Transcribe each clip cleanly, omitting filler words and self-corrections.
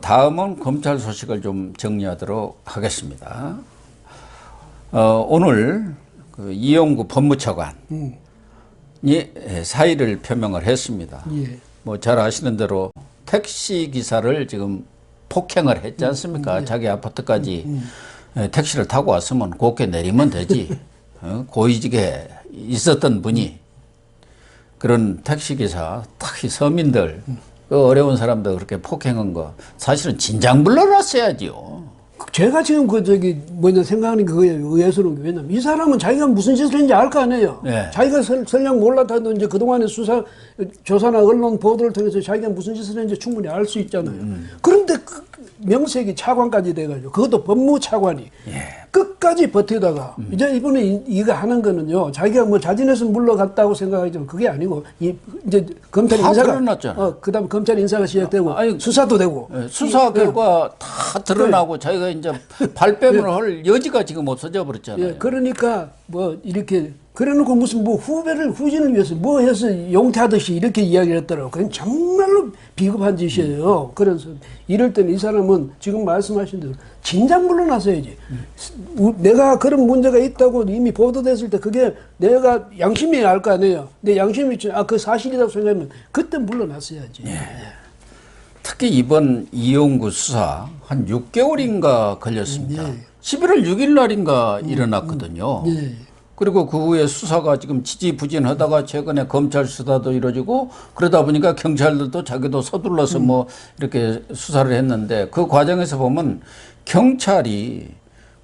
다음은 검찰 소식을 좀 정리하도록 하겠습니다. 오늘 그 이용구 법무차관이 사의를 표명을 했습니다. 예. 뭐 잘 아시는 대로 택시 기사를 지금 폭행을 했지 않습니까? 자기 아파트까지 택시를 타고 왔으면 곱게 내리면 되지. 고위직에 있었던 분이 그런 택시 기사, 특히 서민들, 그 어려운 사람들 그렇게 폭행한 거 사실은 진작 물러났어야지요. 제가 지금 생각하는 그거에 의해서는 왜냐면 이 사람은 자기가 무슨 짓을 했는지 알 거 아니에요. 네. 자기가 설령 몰랐다도 이제 그동안의 수사, 조사나 언론 보도를 통해서 자기가 무슨 짓을 했는지 충분히 알 수 있잖아요. 그런데 그 명색이 차관까지 돼가지고 그것도 법무차관이 끝까지 버티다가 이제 이번에 이거 하는 거는요. 자기가 뭐 자진해서 물러갔다고 생각하지만 그게 아니고 이제 검찰 인사가 드러났잖아요. 그다음 검찰 인사가 시작되고 수사도 되고 수사 결과 다 드러나고 자기가 이제 발뺌을 할 여지가 지금 없어져 버렸잖아요. 그러니까 뭐 이렇게 그래놓고 무슨 뭐 후진을 위해서 뭐 해서 용퇴하듯이 이렇게 이야기를 했더라고. 그건 정말로 비겁한 짓이에요. 그래서 이럴 때는 이 사람은 지금 말씀하신 대로 진작 물러나서야지. 내가 그런 문제가 있다고 이미 보도됐을 때 그게 내가 양심이 알 거 아니에요. 내 양심이 그 사실이라고 생각하면 그때 물러났어야지. 특히 이번 이용구 수사 한 6개월인가 걸렸습니다. 11월 6일 날인가 일어났거든요. 그리고 그 후에 수사가 지금 지지부진하다가 최근에 검찰 수사도 이루어지고 그러다 보니까 경찰들도 자기도 서둘러서 뭐 이렇게 수사를 했는데 그 과정에서 보면 경찰이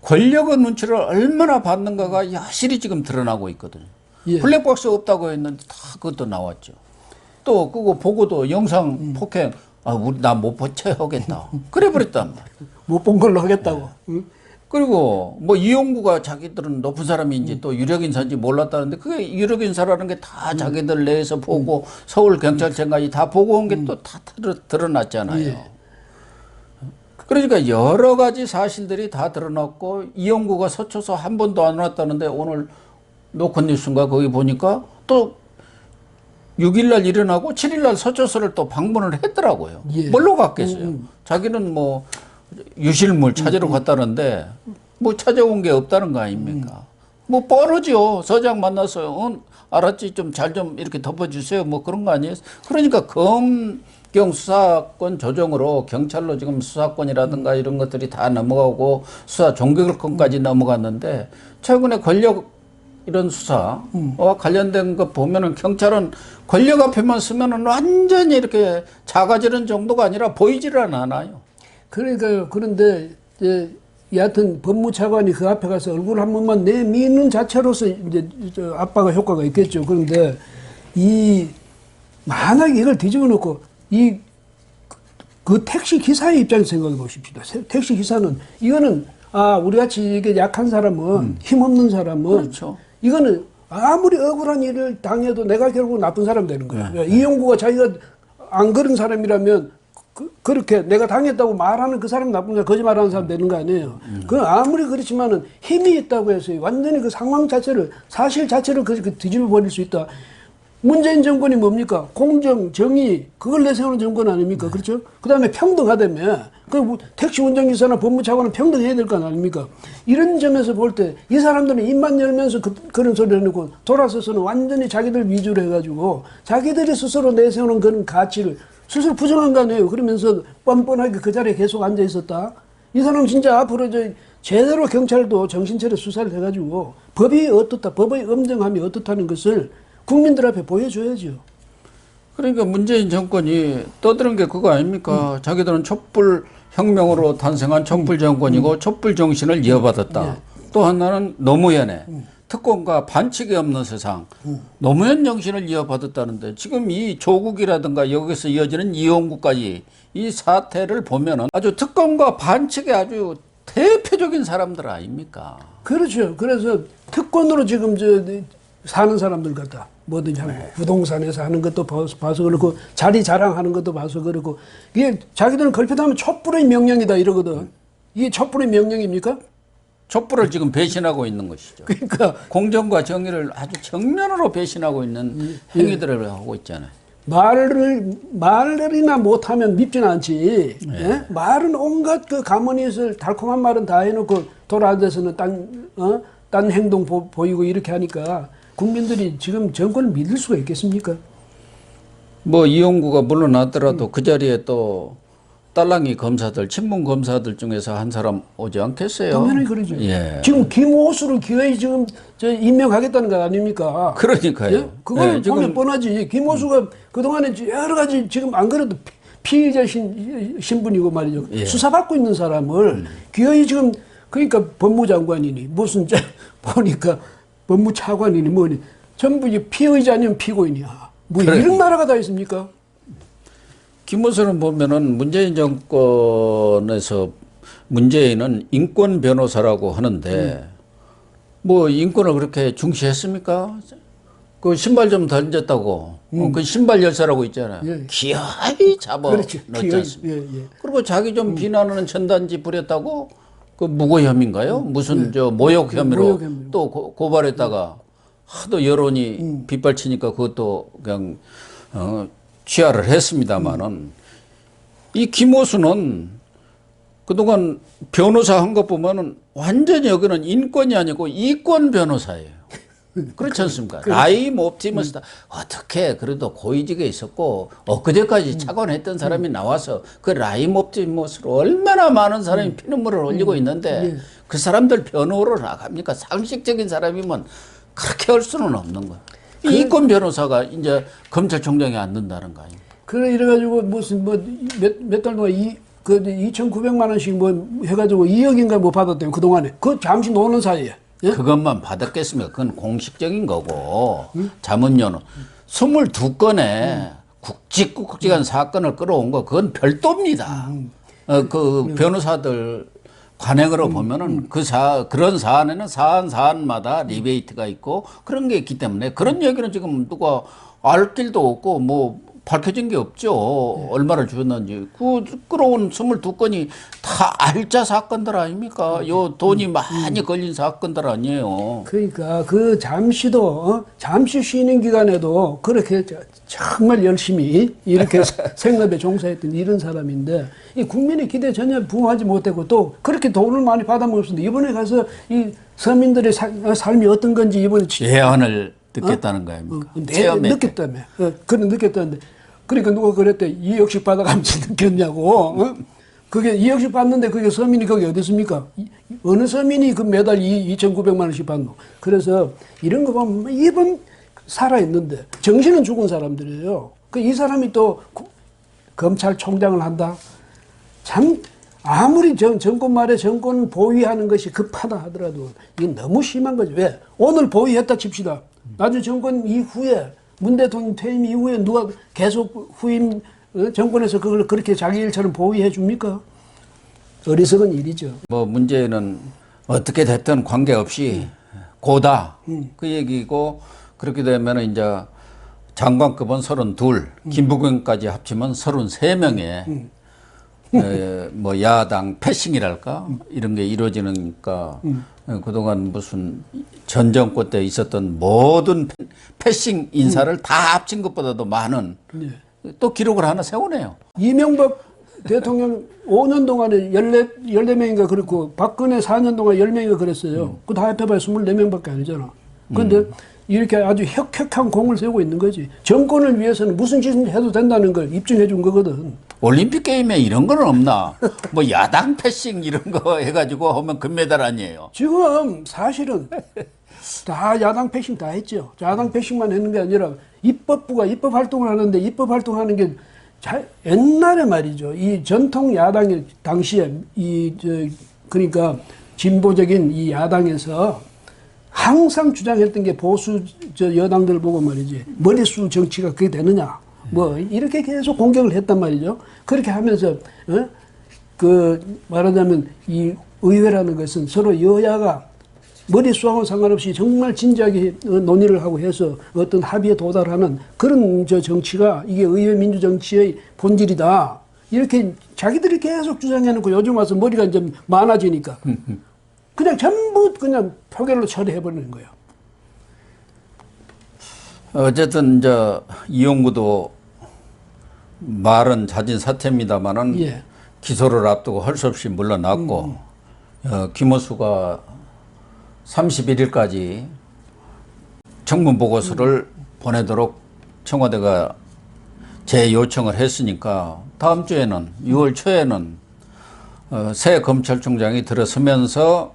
권력의 눈치를 얼마나 받는가가 여실히 지금 드러나고 있거든요. 블랙박스 없다고 했는데 다 그것도 나왔죠. 또 그거 보고도 영상 폭행 나 못 버텨야겠다. 그래 버렸단 말이에요. 못 본 걸로 하겠다고. 그리고 뭐 이용구가 자기들은 높은 사람인지 또 유력인사인지 몰랐다는데 그게 유력인사라는 게 다 자기들 내에서 보고 서울경찰청까지 다 보고 온 게 또 다 드러났잖아요. 그러니까 여러 가지 사실들이 다 드러났고 이용구가 서초서 한 번도 안 왔다는데 오늘 노컷뉴스인가 거기 보니까 또 6일날 일어나고 7일날 서초서를 또 방문을 했더라고요. 뭘로 갔겠어요? 자기는 뭐 유실물 찾으러 갔다는데 뭐 찾아온 게 없다는 거 아닙니까? 뭐 뻔하죠. 서장 만나서 알았지 좀 잘 좀 이렇게 덮어주세요. 뭐 그런 거 아니에요? 그러니까 검경 수사권 조정으로 경찰로 지금 수사권이라든가 이런 것들이 다 넘어가고 수사 종결권까지 넘어갔는데 최근에 권력 이런 수사와 관련된 거 보면은 경찰은 권력 앞에만 쓰면은 완전히 이렇게 작아지는 정도가 아니라 보이지를 않아요. 그러니까요. 그런데 여하튼 법무차관이 그 앞에 가서 얼굴 한 번만 내미는 자체로서 이제 압박의 효과가 있겠죠. 그런데 만약에 이걸 뒤집어 놓고 그 택시 기사의 입장에서 생각해 보십시다. 택시 기사는 이거는 우리 같이 이게 약한 사람은 힘없는 사람은 그렇죠. 이거는 아무리 억울한 일을 당해도 내가 결국 나쁜 사람 되는 거야. 이용구가 자기가 안 그런 사람이라면 그렇게 내가 당했다고 말하는 그 사람 나쁜 사람, 거짓말하는 사람 되는 거 아니에요. 그건 아무리 그렇지만은 힘이 있다고 해서 완전히 그 상황 자체를, 사실 자체를 그렇게 뒤집어 버릴 수 있다. 문재인 정권이 뭡니까? 공정, 정의, 그걸 내세우는 정권 아닙니까? 그렇죠? 그 다음에 평등하다며. 택시 운전기사나 법무차관은 평등해야 될 거 아닙니까? 이런 점에서 볼 때 이 사람들은 입만 열면서 그런 소리를 해놓고 돌아서서는 완전히 자기들 위주로 해가지고 자기들이 스스로 내세우는 그런 가치를 스스로 부정한 거 아니에요. 그러면서 뻔뻔하게 그 자리에 계속 앉아 있었다. 이 사람 진짜 앞으로 제대로 경찰도 정신차려 수사를 해가지고 법이 어떻다, 법의 엄정함이 어떻다는 것을 국민들 앞에 보여줘야죠. 그러니까 문재인 정권이 떠드는 게 그거 아닙니까? 자기들은 촛불 혁명으로 탄생한 촛불 정권이고 촛불 정신을 이어받았다. 또 하나는 노무현의 특권과 반칙이 없는 세상, 노무현 정신을 이어받았다는데 지금 이 조국이라든가 여기서 이어지는 이용구까지 이 사태를 보면은 아주 특권과 반칙의 아주 대표적인 사람들 아닙니까? 그렇죠. 그래서 특권으로 지금 사는 사람들 같다. 뭐든지 하는 거. 부동산에서 하는 것도 봐서 그렇고 자리 자랑하는 것도 봐서 그렇고 이게 자기들은 걸핏하면 촛불의 명령이다 이러거든. 이게 촛불의 명령입니까? 촛불을 지금 배신하고 있는 것이죠. 그러니까 공정과 정의를 아주 정면으로 배신하고 있는 행위들을 하고 있잖아요. 말이나 못하면 밉지는 않지. 예? 말은 온갖 그 가문이슬 달콤한 말은 다 해놓고 돌아앉아서는 딴 행동 보이고 이렇게 하니까 국민들이 지금 정권을 믿을 수가 있겠습니까? 뭐 이용구가 물러나더라도 그 자리에 또 딸랑이 검사들, 친문 검사들 중에서 한 사람 오지 않겠어요? 당연히 그러죠. 예. 지금 김호수를 기어이 지금 임명하겠다는 거 아닙니까? 그러니까요. 예? 그걸 예, 보면 지금 뻔하지. 김호수가 그동안에 여러 가지 지금 안 그래도 피의자 신분이고 말이죠. 예. 수사받고 있는 사람을 기어이 지금 그러니까 법무장관이니 무슨 보니까 법무차관이니 뭐니 전부 이제 피의자님 피고인이야. 뭐 그래. 이런 나라가 다 있습니까? 김호수는 보면은 문재인 정권에서 문재인은 인권 변호사라고 하는데 뭐 인권을 그렇게 중시했습니까? 그 신발 좀 던졌다고 그 신발 열사라고 있잖아요. 예. 기어이 잡아 그렇지. 넣지 않습니까? 예, 예. 그리고 자기 좀 비난하는 전단지 부렸다고 그 무고 혐의인가요? 무슨 저 모욕 혐의로 모욕 혐의로. 또 고발했다가 하도 여론이 빗발치니까 그것도 그냥 취하를 했습니다마는 이 김호수는 그동안 변호사 한 것 보면은 완전히 여기는 인권이 아니고 이권 변호사예요. 그렇지 않습니까? 라임 옵티머스다. 어떻게 그래도 고위직에 있었고 엊그제까지 차관했던 사람이 나와서 그 라임 옵티머스로 얼마나 많은 사람이 피눈물을 흘리고 있는데 그 사람들 변호로 나갑니까? 상식적인 사람이면 그렇게 할 수는 없는 거예요. 이 이권 변호사가 이제 검찰총장에 앉는다는 거 아닙니까? 그래 이래가지고 무슨 뭐 몇 달 동안 그 2,900만 원씩 뭐 해가지고 2억인가 뭐 받았대요 그동안에. 그 잠시 노는 사이에. 예? 그것만 받았겠습니까? 그건 공식적인 거고 자문료는 22건의 굵직굵직한 사건을 끌어온 거 그건 별도입니다. 그 변호사들 관행으로 보면은 그런 사안에는 사안마다 리베이트가 있고 그런 게 있기 때문에 그런 얘기는 지금 누가 알 길도 없고 뭐 밝혀진 게 없죠. 얼마를 주었는지. 그 끌어온 22건이 다 알짜 사건들 아닙니까? 요 돈이 많이 걸린 사건들 아니에요. 그러니까 그 잠시도 잠시 쉬는 기간에도 그렇게 정말 열심히 이렇게 생업에 종사했던 이런 사람인데 이 국민의 기대 전혀 부응하지 못했고 또 그렇게 돈을 많이 받아먹었는데 이번에 가서 이 서민들의 삶이 어떤 건지 이번에 예언을 듣겠다는 거 아닙니까? 느꼈다며. 그래 느꼈다는데 그러니까 누가 그랬대 2억씩 받아가면서 느꼈냐고. 그게 2억씩 받는데 그게 서민이 거기 어디 있습니까? 어느 서민이 그 매달 2,900만 원씩 받노. 그래서 이런 거 보면 이번 살아있는데 정신은 죽은 사람들이에요. 그 이 사람이 또 검찰총장을 한다. 참 아무리 정권 말에 정권 보위하는 것이 급하다 하더라도 이게 너무 심한 거죠. 왜? 오늘 보위했다 칩시다. 나중에 정권 이후에 문 대통령 퇴임 이후에 누가 계속 후임 정권에서 그걸 그렇게 자기 일처럼 보위해 줍니까? 어리석은 일이죠. 뭐 문제는 어떻게 됐든 관계없이 고다 그 얘기고 그렇게 되면 이제 장관급은 32, 김부겸까지 합치면 33명의 뭐 야당 패싱이랄까 이런 게 이루어지니까 그동안 무슨 전 정권 때 있었던 모든 패싱 인사를 다 합친 것보다도 많은 또 기록을 하나 세우네요. 이명박 대통령 5년 동안에 14명인가 그렇고 박근혜 4년 동안 10명인가 그랬어요. 그 다 합해봐야 24명밖에 아니잖아. 그런데 이렇게 아주 혁혁한 공을 세우고 있는 거지. 정권을 위해서는 무슨 짓을 해도 된다는 걸 입증해 준 거거든. 올림픽 게임에 이런 거는 없나? 뭐 야당 패싱 이런 거 해가지고 하면 금메달 아니에요. 지금 사실은 다 야당 패싱 다 했죠. 야당 패싱만 했는 게 아니라 입법부가 입법 활동을 하는데 입법 활동하는 게 옛날에 말이죠. 이 전통 야당의 당시에 그러니까 진보적인 이 야당에서 항상 주장했던 게 보수 여당들 보고 말이지 머릿수 정치가 그게 되느냐 뭐 이렇게 계속 공격을 했단 말이죠. 그렇게 하면서 그 말하자면 이 의회라는 것은 서로 여야가 머릿수하고 상관없이 정말 진지하게 논의를 하고 해서 어떤 합의에 도달하는 그런 정치가 이게 의회 민주정치의 본질이다. 이렇게 자기들이 계속 주장해놓고 요즘 와서 머리가 이제 많아지니까 그냥 전부 그냥 표결로 처리해버리는 거예요. 어쨌든 이제 이용구도 말은 자진 사퇴입니다만은 예. 기소를 앞두고 할 수 없이 물러났고 김호수가 31일까지 청문 보고서를 보내도록 청와대가 재 요청을 했으니까 다음 주에는 6월 초에는 새 검찰총장이 들어서면서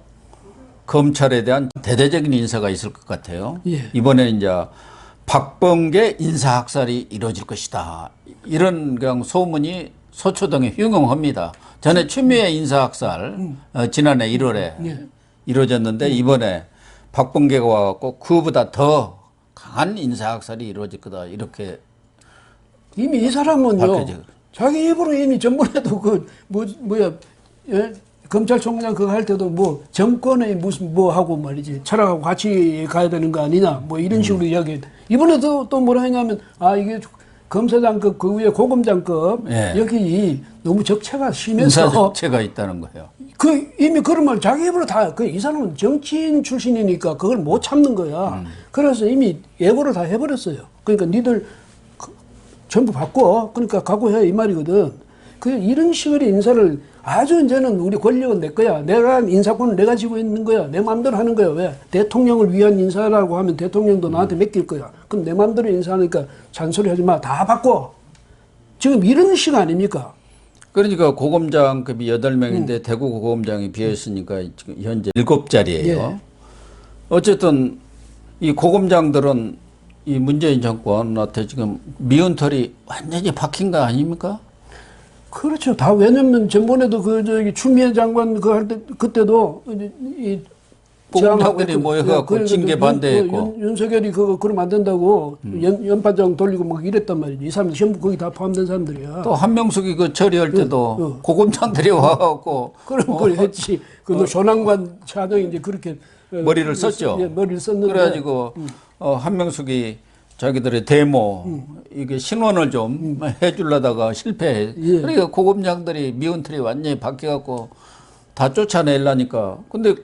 검찰에 대한 대대적인 인사가 있을 것 같아요. 예. 이번에 이제 박범계 인사학살이 이루어질 것이다. 이런 그냥 소문이 서초동에 흉흉합니다. 전에 추미애 인사학살 지난해 1월에 예. 이루어졌는데 이번에 박범계가 와갖고 그보다 더 강한 인사학살이 이루어질 거다. 이렇게 이미 이 사람은요, 밝혀져. 자기 입으로 이미 전번에도 예? 검찰총장 그거 할 때도 뭐 정권의 무슨 뭐 하고 말이지 철학하고 같이 가야 되는 거 아니냐 뭐 이런 식으로 이야기해. 이번에도 또 뭐라 했냐면 이게 검사장급 그 위에 고검장급 예. 여기 너무 적체가 인사 심해서 적체가 있다는 거예요. 그 이미 그런 말 자기 입으로 다 이 사람은 정치인 출신이니까 그걸 못 참는 거야. 그래서 이미 예고를 다 해버렸어요. 그러니까 니들 전부 바꿔. 그러니까 각오해 이 말이거든. 그 이런 식의 인사를 아주 이제는 우리 권력은 내 거야. 내가 인사권을 내가 쥐고 있는 거야. 내 마음대로 하는 거야. 왜? 대통령을 위한 인사라고 하면 대통령도 나한테 맡길 거야. 그럼 내 마음대로 인사하니까 잔소리 하지 마. 다 바꿔. 지금 이런 식 아닙니까? 그러니까 고검장급이 8명인데 대구 고검장이 비어있으니까 지금 현재 7자리예요. 예. 어쨌든 이 고검장들은 이 문재인 정권한테 지금 미운털이 완전히 박힌 거 아닙니까? 그렇죠. 다 왜냐면 전번에도 추미애 장관 그 할 때 그때도 이 고검장들이 모여갖고 징계 반대했고 윤석열이 그러면 안 된다고 연판장 돌리고 막 이랬단 말이지. 이 사람들 전부 거기 다 포함된 사람들이야. 또 한명숙이 그 처리할 때도 고검장들이 와갖고 그런 걸 했지. 그 조남관 차장이 이제 그렇게 머리를 썼죠. 예, 머리를 썼는데. 그래가지고 한명숙이 자기들의 데모 이게 신원을 좀 해주려다가 실패해. 예. 그러니까 고검장들이 미운털이 완전히 바뀌어갖고 다 쫓아내려니까. 근데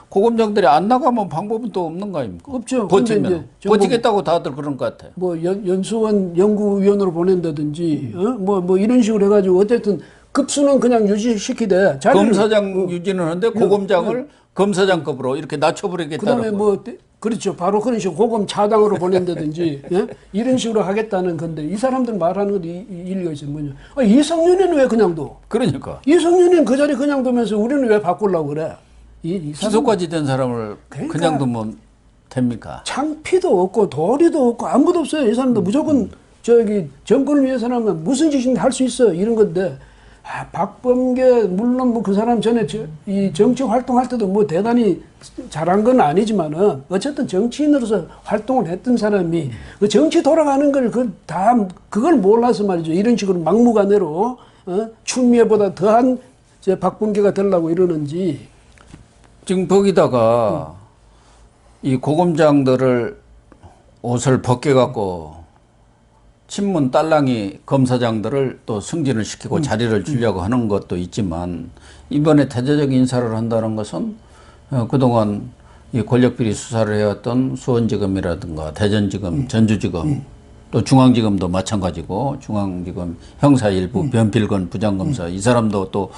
고검장들이 안 나가면 방법은 또 없는 거 아닙니까? 없죠. 버티면. 버티겠다고 다들 그런 것 같아요. 뭐 연수원 연구위원으로 보낸다든지 뭐 이런 식으로 해가지고 어쨌든 급수는 그냥 유지시키되 검사장 유지는 하는데 고검장을 검사장급으로 이렇게 낮춰버리겠다는 그다음에 뭐 그렇죠. 바로 그런 식으로 고검 차장으로 보낸다든지 예? 이런 식으로 하겠다는 건데 이 사람들 말하는 것도 일리가 있어요. 뭐냐? 이성윤이는 왜 그냥 둬? 그러니까. 이성윤이는 그 자리 그냥 두면서 우리는 왜 바꾸려고 그래? 이 사람 기소까지 된 사람을 그러니까 그냥 두면 됩니까? 창피도 없고 도리도 없고 아무것도 없어요. 이 사람도 무조건 정권을 위해서라면 무슨 짓인지 할 수 있어 이런 건데 박범계 물론 뭐 그 사람 전에 이 정치 활동할 때도 뭐 대단히 잘한 건 아니지만은 어쨌든 정치인으로서 활동을 했던 사람이 그 정치 돌아가는 걸 그걸 몰라서 말이죠. 이런 식으로 막무가내로 추미애보다 더한 박범계가 되려고 이러는지. 지금 거기다가 이 고검장들을 옷을 벗겨갖고 친문 딸랑이 검사장들을 또 승진을 시키고 자리를 주려고 하는 것도 있지만 이번에 대대적 인사를 한다는 것은 그동안 이 권력비리 수사를 해왔던 수원지검이라든가 대전지검, 전주지검 또 중앙지검도 마찬가지고 중앙지검 형사 일부 변필건 부장검사 이 사람도 또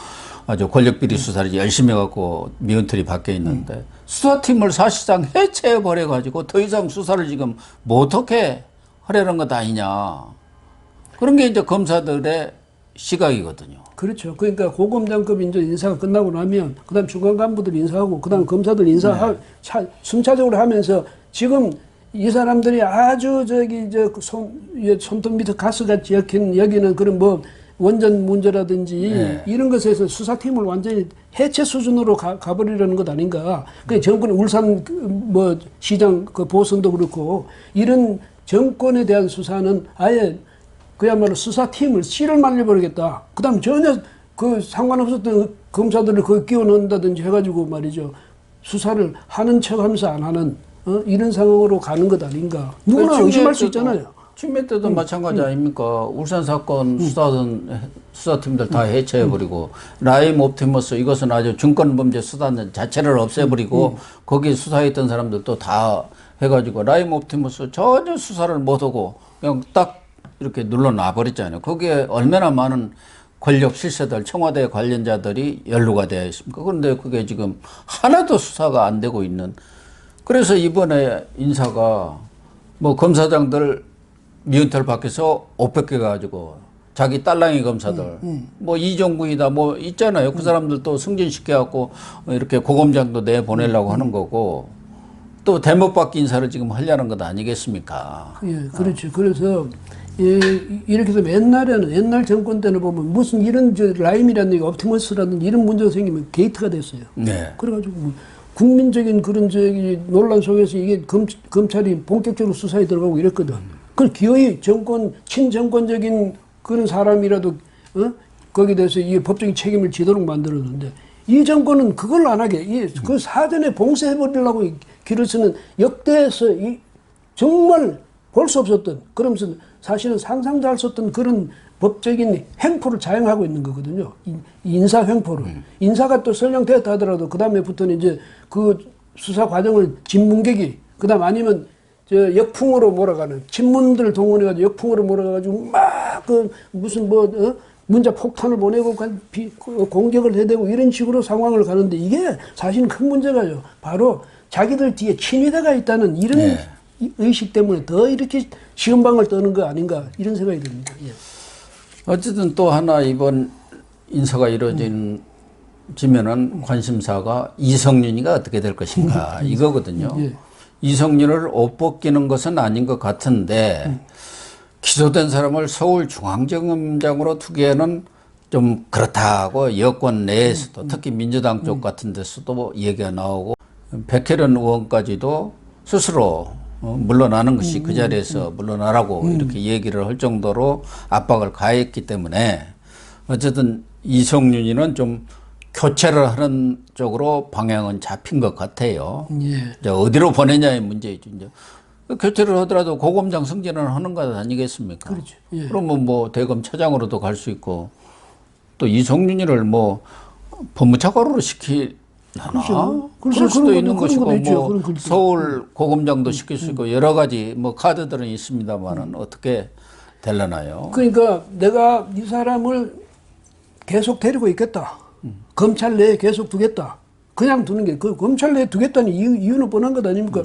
아주 권력비리 수사를 열심히 해갖고 미운털이 박혀 있는데 수사팀을 사실상 해체해버려가지고 더 이상 수사를 지금 뭐 어떻게 하려는 것 아니냐. 그런 게 이제 검사들의 시각이거든요. 그렇죠. 그러니까 고검장급 이제 인사가 끝나고 나면 그다음 중간 간부들 인사하고 그다음 검사들 순차적으로 하면서 지금 이 사람들이 아주 손톱 밑에 가스같이 여기는 그런 뭐 원전 문제라든지 이런 것에서 수사팀을 완전히 해체 수준으로 가버리려는 것 아닌가. 그 정권 울산 뭐 시장 그 보선도 그렇고 이런 정권에 대한 수사는 아예 그야말로 수사팀을 씨를 말려버리겠다. 그 다음에 전혀 그 상관없었던 검사들을 거기 끼워 넣는다든지 해가지고 말이죠. 수사를 하는 척 하면서 안 하는 이런 상황으로 가는 것 아닌가. 누구나 의심할 수 있잖아요. 추미애 때도 마찬가지 아닙니까? 울산 사건 수사팀들 다 해체해버리고 라임 옵티머스 이것은 아주 증권범죄 수단 자체를 없애버리고 거기 수사했던 사람들도 다 해가지고 라임 옵티머스 전혀 수사를 못하고 그냥 딱 이렇게 눌러놔 버렸잖아요. 거기에 얼마나 많은 권력 실세들, 청와대 관련자들이 연루가 되어 있습니까? 그런데 그게 지금 하나도 수사가 안 되고 있는. 그래서 이번에 인사가 뭐 검사장들 미은털 밖에서 500개 가지고 자기 딸랑이 검사들 뭐 이종구이다 뭐 있잖아요. 그 사람들도 승진시켜갖고 이렇게 고검장도 내보내려고 하는 거고 또 대못받기 인사를 지금 하려는 것 아니겠습니까? 예, 그렇죠. 그래서 예, 이렇게 해서 옛날 정권 때는 보면 무슨 이런 라임이라든지 옵티머스라든지 이런 문제가 생기면 게이트가 됐어요. 네. 그래가지고 뭐 국민적인 그런 논란 속에서 이게 검찰이 본격적으로 수사에 들어가고 이랬거든. 그 기어이 친정권적인 그런 사람이라도 거기에 대해서 이 법적인 책임을 지도록 만들었는데 이 정권은 그걸 안 하게 그 사전에 봉쇄해버리려고 길을 쓰는 역대에서 정말 볼 수 없었던 그러면서 사실은 상상도 할 수 없던 그런 법적인 횡포를 자행하고 있는 거거든요. 인사 횡포를. 인사가 또 설령 되었다 하더라도 그 다음에부터는 이제 그 수사 과정을 진문객이 그다음 아니면 저 역풍으로 몰아가는 친문들 동원해가지고 역풍으로 몰아가지고 막 그 무슨 문자 폭탄을 보내고 공격을 해대고 이런 식으로 상황을 가는데 이게 사실은 큰 문제가요. 바로 자기들 뒤에 친위대가 있다는 이런 네. 의식 때문에 더 이렇게 시험방을 떠는 거 아닌가 이런 생각이 듭니다. 예. 어쨌든 또 하나 이번 인사가 이루어지면은 관심사가 이성윤이가 어떻게 될 것인가 이거거든요. 예. 이성윤을 옷 벗기는 것은 아닌 것 같은데 기소된 사람을 서울중앙지검장으로 두기에는 좀 그렇다고 여권 내에서도 특히 민주당 쪽 같은 데서도 얘기가 나오고 백혜련 의원까지도 스스로 물러나는 것이 그 자리에서 물러나라고 이렇게 얘기를 할 정도로 압박을 가했기 때문에 어쨌든 이성윤이는 좀 교체를 하는 쪽으로 방향은 잡힌 것 같아요. 예. 이제 어디로 보내냐의 문제이죠. 이제 교체를 하더라도 고검장 승진을 하는 것 아니겠습니까? 그렇죠. 예. 그러면 뭐 대검 차장으로도 갈 수 있고 또 이성윤이를 뭐 법무차관으로 시키려나? 그렇죠. 그럴 수도 그런 있는 것도 것이고 있죠. 뭐 그런 것도 서울 고검장도 시킬 수 있고 여러 가지 뭐 카드들은 있습니다만은 어떻게 되려나요? 그러니까 내가 이 사람을 계속 데리고 있겠다. 검찰 내에 계속 두겠다. 그냥 두는 게 그 검찰 내에 두겠다는 이유는 뻔한 것 아닙니까?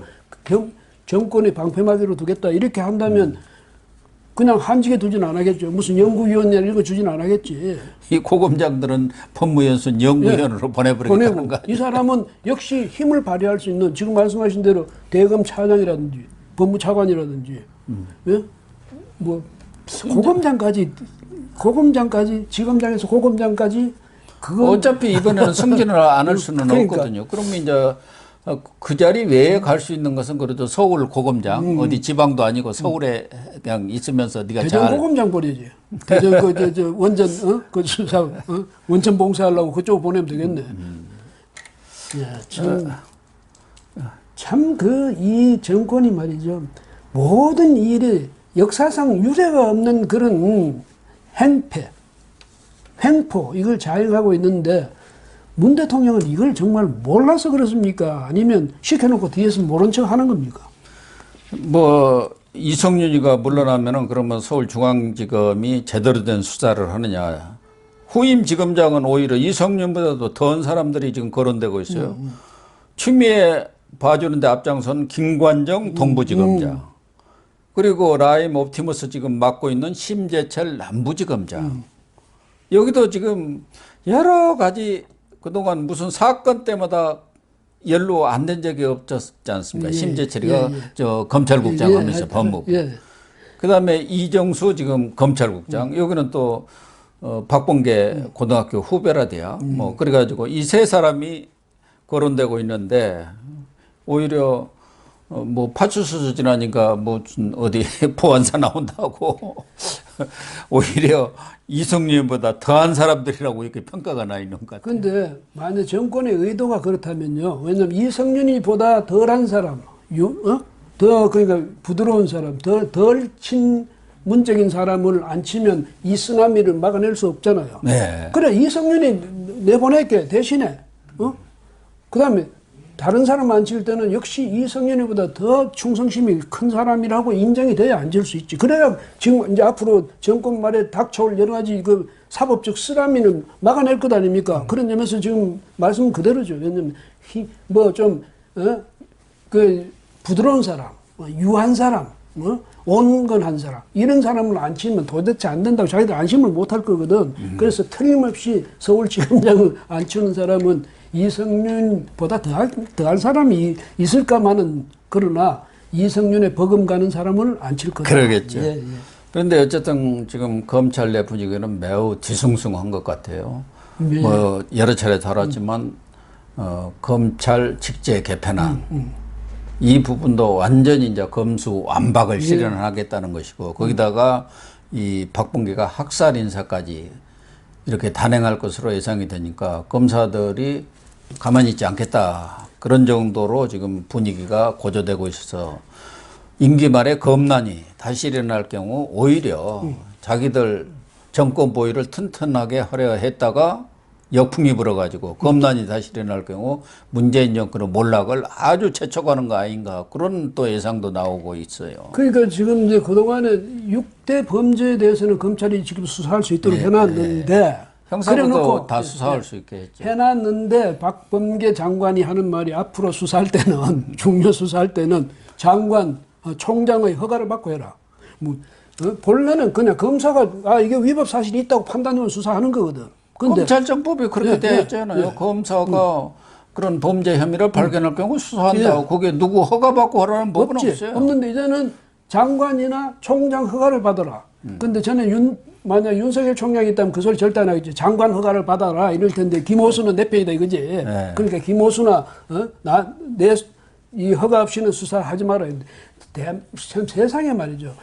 정권의 방패막이로 두겠다. 이렇게 한다면 그냥 한직에 두진 않겠죠. 무슨 연구위원회 이런 거 주진 않겠지. 이 고검장들은 법무연수원 연구위원으로 보내버리겠다는 보내고 거 아니에요? 이 사람은 역시 힘을 발휘할 수 있는 지금 말씀하신 대로 대검 차장이라든지 법무차관이라든지 예? 뭐 고검장까지 지검장에서 고검장까지 그거 어차피 이번에는 승진을 안 할 수는 그러니까. 없거든요. 그러면 이제 그 자리 외에 갈 수 있는 것은 그래도 서울 고검장 어디 지방도 아니고 서울에 그냥 있으면서 네가 대전 잘 고검장 보내지. 대전 저 원전 그 수사 원천 봉쇄하려고 그쪽 보내면 되겠네. 참 그 이 정권이 말이죠. 모든 일에 역사상 유례가 없는 그런 횡포 이걸 자행하고 있는데 문 대통령은 이걸 정말 몰라서 그렇습니까? 아니면 시켜놓고 뒤에서 모른 척 하는 겁니까? 뭐 이성윤이가 물러나면은 그러면 서울중앙지검이 제대로 된 수사를 하느냐. 후임 지검장은 오히려 이성윤보다도 더한 사람들이 지금 거론되고 있어요. 추미애 봐주는데 앞장선 김관정 동부지검장. 그리고 라임 옵티머스 지금 맡고 있는 심재철 남부지검장. 여기도 지금 여러 가지 그동안 무슨 사건 때마다 연루 안 된 적이 없었지 않습니까? 심재철이가 저 검찰국장 하면서 법무부. 그다음에 이정수 지금 검찰국장. 여기는 또 박범계 고등학교 후배라대요. 뭐 그래가지고 이 세 사람이 거론되고 있는데 오히려 뭐 파출소 지나니까 무슨 어디 보안사 나온다고 오히려 이성윤보다 더한 사람들이라고 이렇게 평가가 나 있는 것 같아요. 그런데 만약 정권의 의도가 그렇다면요. 왜냐하면 이성윤이보다 덜한 사람, 더 그러니까 부드러운 사람, 덜 친문적인 사람을 안 치면 이 쓰나미를 막아낼 수 없잖아요. 네. 그래 이성윤이 내보낼게 대신에 그다음에 다른 사람 앉힐 때는 역시 이성윤이보다 더 충성심이 큰 사람이라고 인정이 돼야 앉을 수 있지. 그래야 지금 이제 앞으로 정권 말에 닥쳐올 여러 가지 그 사법적 쓰라미는 막아낼 것 아닙니까? 그런 점에서 지금 말씀은 그대로죠. 왜냐면 그 부드러운 사람, 유한 사람, 온건한 사람 이런 사람을 앉히면 도대체 안 된다고 자기들 안심을 못할 거거든. 그래서 틀림없이 서울지검장을 앉히는 사람은 이성윤보다 더할 사람이 있을까마는 그러나 이성윤의 버금가는 사람을 앉힐 거다. 그러겠죠. 예, 예. 그런데 어쨌든 지금 검찰 내 분위기는 매우 뒤숭숭한 것 같아요. 예. 뭐 여러 차례 다뤘지만 검찰 직제 개편안 이 부분도 완전히 이제 검수 완박을 실현하겠다는 것이고 거기다가 이 박범계가 학살 인사까지 이렇게 단행할 것으로 예상이 되니까 검사들이 가만히 있지 않겠다. 그런 정도로 지금 분위기가 고조되고 있어서 임기 말에 검난이 다시 일어날 경우 오히려 자기들 정권 보위를 튼튼하게 하려 했다가 역풍이 불어가지고 검난이 다시 일어날 경우 문재인 정권의 몰락을 아주 재촉하는 거 아닌가 그런 또 예상도 나오고 있어요. 그러니까 지금 이제 그동안에 6대 범죄에 대해서는 검찰이 지금 수사할 수 있도록 해놨는데 형사부도 다 수사할 수 있게 했죠. 해놨는데 박범계 장관이 하는 말이 앞으로 수사할 때는 중요 수사할 때는 장관 총장의 허가를 받고 해라. 본래는 그냥 검사가 이게 위법 사실이 있다고 판단하면 수사하는 거거든. 근데 검찰청법이 그렇게 되어 있잖아요. 검사가 그런 범죄 혐의를 발견할 경우 수사한다고 거기에 누구 허가받고 하라는 법은 없어요. 없는데 이제는 장관이나 총장 허가를 받아라. 근데 저는 만약 윤석열 총장이 있다면 그 소리 절대 안 하겠지. 장관 허가를 받아라 이럴 텐데 김호수는 내 편이다 이거지. 네. 그러니까 김호수나 내 이 허가 없이는 수사하지 마라. 참 세상에 말이죠.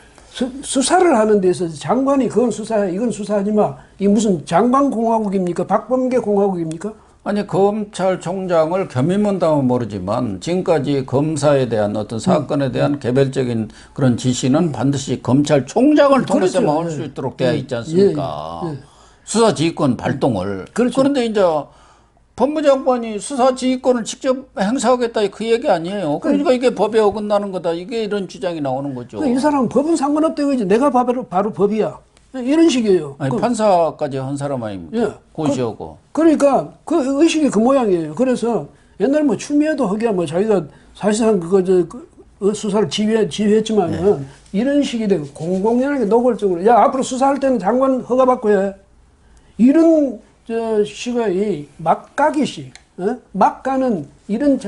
수사를 하는 데 있어서 장관이 그건 수사해 이건 수사하지 마. 이 무슨 장관 공화국입니까? 박범계 공화국입니까? 아니 검찰총장을 겸임한다면 모르지만 지금까지 검사에 대한 어떤 사건에 대한 개별적인 그런 지시는 반드시 검찰총장을 통해서만 그렇죠. 할 수 있도록 되어 있지 않습니까? 수사지휘권 발동을. 그렇죠. 그런데 이제 법무장관이 수사지휘권을 직접 행사하겠다 그 얘기 아니에요. 그러니까 이게 법에 어긋나는 거다. 이게 이런 주장이 나오는 거죠. 이 사람은 법은 상관없다 이거지. 내가 바로 법이야. 이런 식이에요. 아니, 판사까지 한 사람 아닙니까? 고시하고. 그러니까 그 의식이 그 모양이에요. 그래서 옛날 뭐 추미애도 하기야 뭐 자기가 사실상 수사를 지휘했지만은 이런 식이 되고 공공연하게 노골적으로 야 앞으로 수사할 때는 장관 허가 받고 해. 이런 식의 막가기식, 막 가는 이런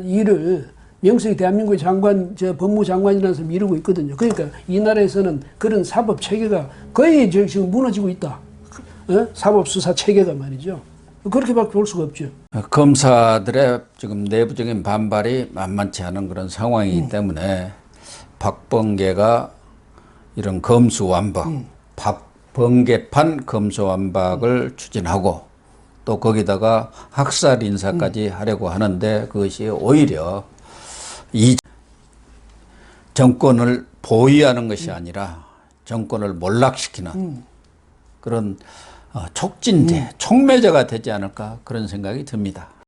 일을 명색이 대한민국의 장관, 법무장관이라는 사람이 이루고 있거든요. 그러니까 이 나라에서는 그런 사법 체계가 거의 지금 무너지고 있다. 사법 수사 체계가 말이죠. 그렇게밖에 볼 수가 없죠. 검사들의 지금 내부적인 반발이 만만치 않은 그런 상황이기 때문에 박범계가 이런 검수완박, 박범계판 검수완박을 추진하고 또 거기다가 학살 인사까지 하려고 하는데 그것이 오히려 이 정권을 보위하는 것이 아니라 정권을 몰락시키는 그런 촉진제, 촉매제가 되지 않을까 그런 생각이 듭니다.